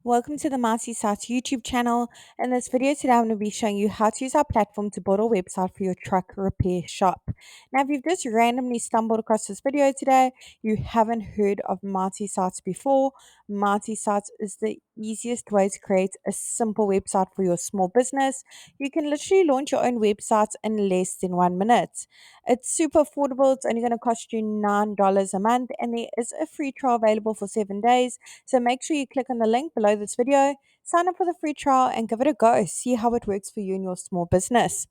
Welcome to the Marcy Sites YouTube channel. In this video today, I'm going to be showing you how to use our platform to build a website for your truck repair shop. Now, if you've just randomly stumbled across this video today, you haven't heard of Marcy Sites before. Marcy Sites is the easiest way to create a simple website for your small business. You can literally launch your own website in less than 1 minute. It's super affordable. It's only going to cost you $9 a month, and there is a free trial available for 7 days. So make sure you click on the link below this video, sign up for the free trial, and give it a go. See how it works for you and your small business.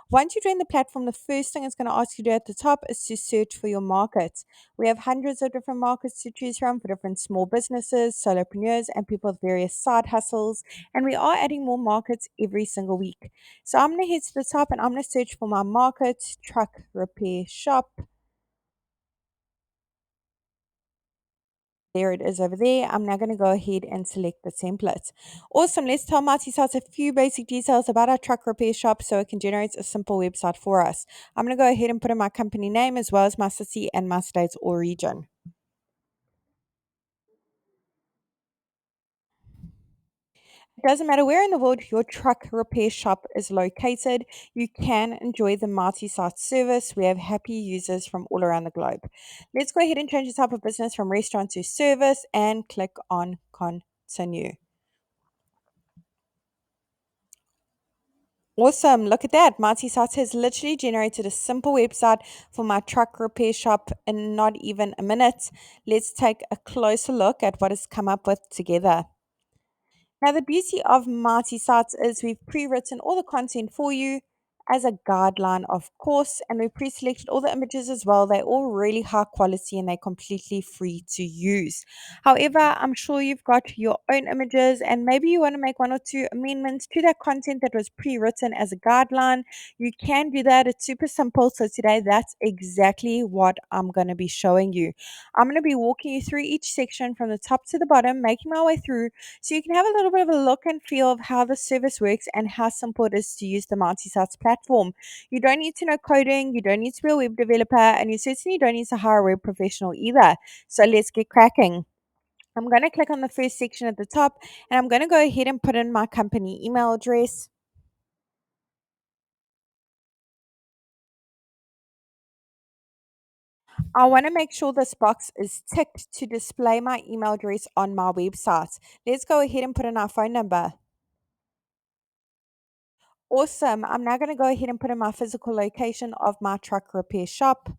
Once you join the platform, the first thing it's going to ask you to do at the top is to search for your market. We have hundreds of different markets to choose from for different small businesses, solopreneurs, and people with various side hustles. And we are adding more markets every single week. So I'm going to head to the top and I'm going to search for my market, truck repair shop. There it is over there. I'm now going to go ahead and select the template. Awesome. Let's tell Marty Sites a few basic details about our truck repair shop so it can generate a simple website for us. I'm going to go ahead and put in my company name as well as my city and my state or region. It doesn't matter where in the world your truck repair shop is located, you can enjoy the multi site service. We have happy users from all around the globe. Let's go ahead and change the type of business from restaurant to service and click on continue. Awesome. Look at that. Marty Sites has literally generated a simple website for my truck repair shop in not even a minute. Let's take a closer look at what it's come up with together. Now, the beauty of Marty Sites is we've pre-written all the content for you as a guideline, of course, and we pre-selected all the images as well. They're all really high quality and they're completely free to use. However, I'm sure you've got your own images and maybe you want to make one or two amendments to that content that was pre-written as a guideline. You can do that. It's super simple. So today, that's exactly what I'm going to be showing you. I'm going to be walking you through each section from the top to the bottom, making my way through so you can have a little bit of a look and feel of how the service works and how simple it is to use the multi-sites platform. You don't need to know coding, you don't need to be a web developer, and you certainly don't need to hire a web professional either. So let's get cracking. I'm going to click on the first section at the top and I'm going to go ahead and put in my company email address. I want to make sure this box is ticked to display my email address on my website. Let's go ahead and put in our phone number. Awesome. I'm now going to go ahead and put in my physical location of my truck repair shop.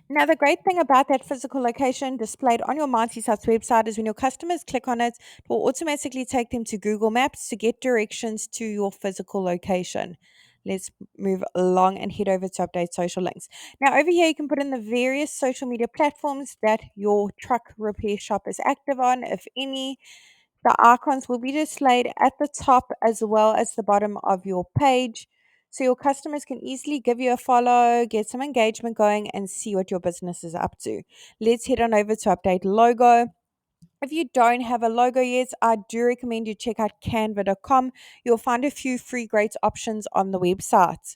Now, the great thing about that physical location displayed on your Mighty Sites website is when your customers click on it, it will automatically take them to Google Maps to get directions to your physical location. Let's move along and head over to update social links. Now, over here, you can put in the various social media platforms that your truck repair shop is active on, if any. The icons will be displayed at the top as well as the bottom of your page. So your customers can easily give you a follow, get some engagement going, and see what your business is up to. Let's head on over to update logo. If you don't have a logo yet, I do recommend you check out canva.com. You'll find a few free great options on the website.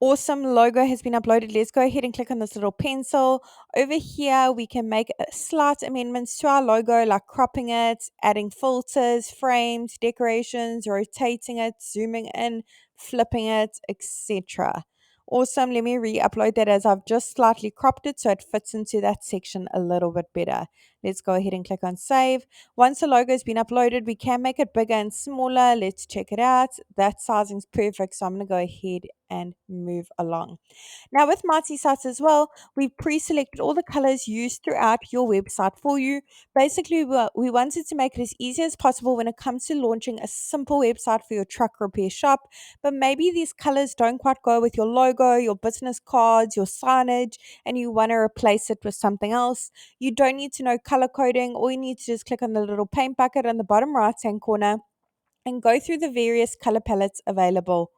Awesome logo has been uploaded. Let's go ahead and click on this little pencil. Over here, we can make slight amendments to our logo, like cropping it, adding filters, frames, decorations, rotating it, zooming in, flipping it, etc. Awesome. Let me re-upload that as I've just slightly cropped it so it fits into that section a little bit better. Let's go ahead and click on save. Once the logo has been uploaded, we can make it bigger and smaller. Let's check it out. That sizing is perfect, so I'm going to go ahead and move along. Now, with Mighty Sites as well, we've pre-selected all the colors used throughout your website for you. Basically, we wanted to make it as easy as possible when it comes to launching a simple website for your truck repair shop, but maybe these colors don't quite go with your logo, your business cards, your signage, and you want to replace it with something else. You don't need to know color coding. All you need to just click on the little paint bucket on the bottom right hand corner and go through the various color palettes available.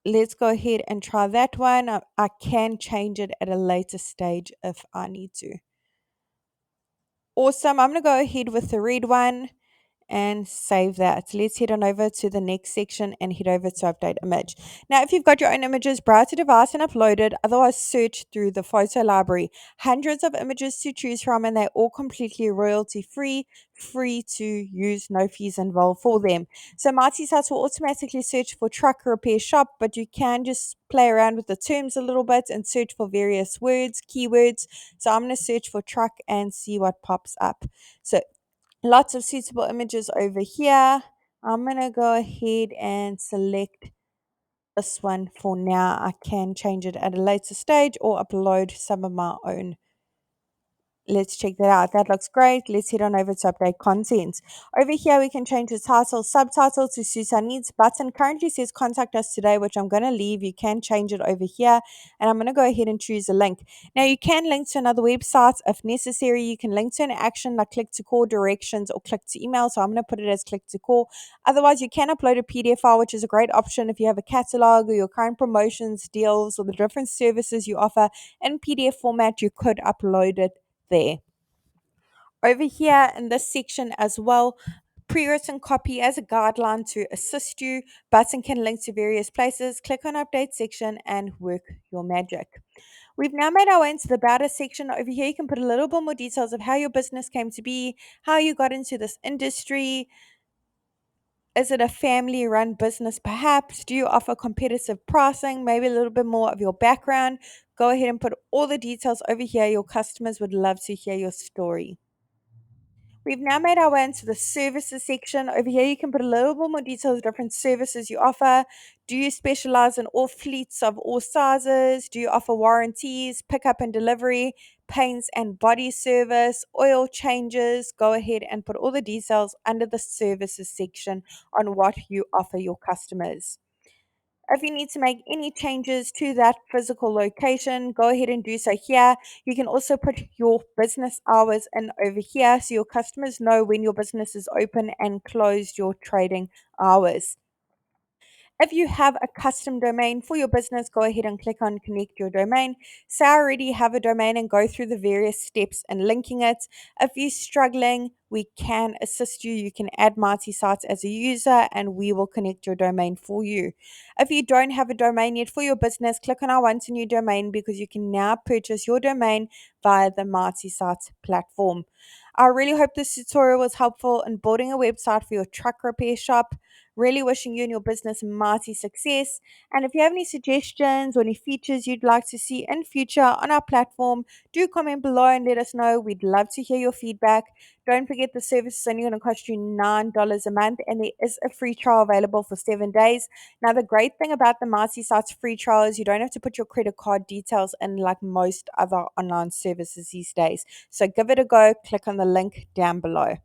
Let's go ahead and try that one. I can change it at a later stage if I need to. Awesome. I'm going to go ahead with the red one and save that. Let's head on over to the next section and head over to update image. Now, if you've got your own images, browse to device and upload it. Otherwise, search through the photo library. Hundreds of images to choose from, and they're all completely royalty free to use, no fees involved for them. So MultiSites will automatically search for truck repair shop, but you can just play around with the terms a little bit and search for various words, keywords. So I'm going to search for truck and see what pops up. So lots of suitable images over here. I'm going to go ahead and select this one for now. I can change it at a later stage or upload some of my own. Let's check that out. That looks great. Let's head on over to update content. Over here, we can change the title, subtitle to suit our needs. Button currently says contact us today, which I'm going to leave. You can change it over here. And I'm going to go ahead and choose a link. Now, you can link to another website if necessary. You can link to an action like click to call, directions, or click to email. So I'm going to put it as click to call. Otherwise, you can upload a PDF file, which is a great option if you have a catalog or your current promotions, deals, or the different services you offer in PDF format. You could upload it there. Over here in this section as well, pre-written copy as a guideline to assist you. Button can link to various places. Click on update section and work your magic. We've now made our way into the about us section. Over here, you can put a little bit more details of how your business came to be, how you got into this industry. Is it a family run business perhaps? Do you offer competitive pricing? Maybe a little bit more of your background. Go ahead and put all the details over here. Your customers would love to hear your story. We've now made our way into the services section. Over here, you can put a little bit more details of different services you offer. Do you specialize in all fleets of all sizes? Do you offer warranties, pickup and delivery, paints and body service, oil changes? Go ahead and put all the details under the services section on what you offer your customers. If you need to make any changes to that physical location, go ahead and do so here. You can also put your business hours in over here so your customers know when your business is open and closed your trading hours. If you have a custom domain for your business, go ahead and click on connect your domain. Say I already have a domain and go through the various steps in linking it. If you're struggling, we can assist you. You can add MultiSites as a user and we will connect your domain for you. If you don't have a domain yet for your business, click on I want a new domain because you can now purchase your domain via the MultiSites platform. I really hope this tutorial was helpful in building a website for your truck repair shop. Really wishing you and your business mighty success. And if you have any suggestions or any features you'd like to see in future on our platform, do comment below and let us know. We'd love to hear your feedback. Don't forget the service is only going to cost you $9 a month and there is a free trial available for 7 days. Now, the great thing about the MultiSites free trial is you don't have to put your credit card details in like most other online services these days. So give it a go. Click on the link down below.